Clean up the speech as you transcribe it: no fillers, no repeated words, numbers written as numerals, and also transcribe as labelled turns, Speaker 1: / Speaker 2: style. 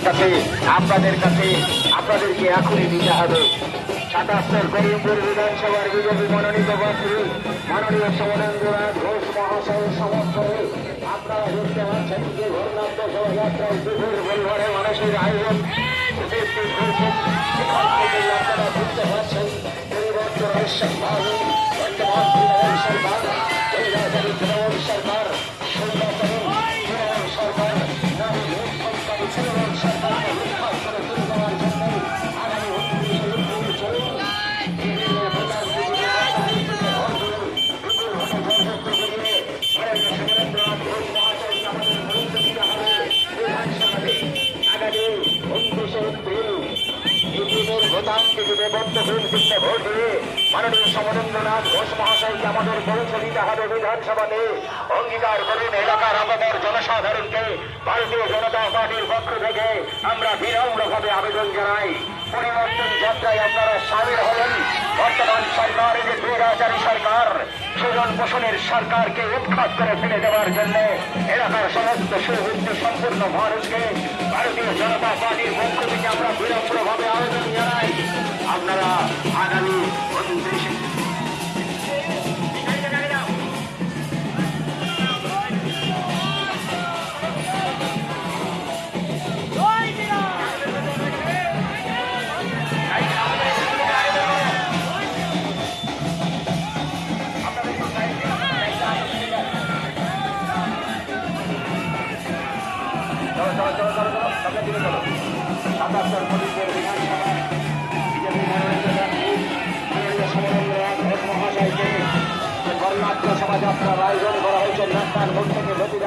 Speaker 1: কাছে আপনাদেরকে এখনই নিতে হবে। ৭৭ করিমপুর বিধানসভার বিজেপি মনোনীত প্রার্থী মাননীয় সমরেন্দ্রনাথ ঘোষ মহাশয়ের সমর্থনে আপনারা দেখতে পাচ্ছেন যে ঘূর্ণান্ত শোভাযাত্রায় বিপুল পরিমাণে মানুষের আয়োজন সৃষ্টি করেছেন। এখান থেকে আপনারা বুঝতে পারছেন পরিবর্তনের সরকার, বর্তমান তৃণমূল সরকার, কৈলাসহী তৃণমূল সরকার, সৌদাচরণ তৃণমূল সরকার, নারী লোকসংখ্যার তৃণমূল সরকারকে উৎখাত করে তুলে দেওয়ার জন্য আগামী 29 এপ্রিল চলুন বিভিন্ন প্রচার সমরেন্দ্রনাথ ঘোষ মহাশয়কে আমাদের গুরুত্ব দিতে হবে। বিধানসভাতে আগামী 29 এপ্রিল ভোট দিয়ে মাননীয় সমরেন্দ্রনাথ ঘোষ মহাশয়কে আমাদের পৌঁছে দিতে হবে। বিধানসভাতে অঙ্গীকার করুন। এলাকার আপামর জনসাধারণকে ভারতীয় জনতা পার্টির পক্ষ থেকে আমরা বিনম্রভাবে আবেদন জানাই, পরিবর্তন যাত্রায় আপনারা সামিল হবেন। বর্তমান সরকার যে স্বৈরাচারী সরকার, সুজন পোষণের সরকারকে উৎখাত করে ফেলে দেওয়ার জন্য এলাকার সমস্ত সুবুদ্ধি সম্পূর্ণ মানুষকে ভারতীয় জনতা পার্টির পক্ষ থেকে আমরা বিনম্রভাবে আবেদন জানাই, আপনারা আগামী 29 ৭৭ করিমপুর বিধানসভা বিজেপি মনোনীত সমরেন্দ্রনাথ ঘোষ মহাশয়কে বর্ণাঢ্য শোভাযাত্রার আয়োজন করা হয়েছে। নাস্তার মোড় থেকে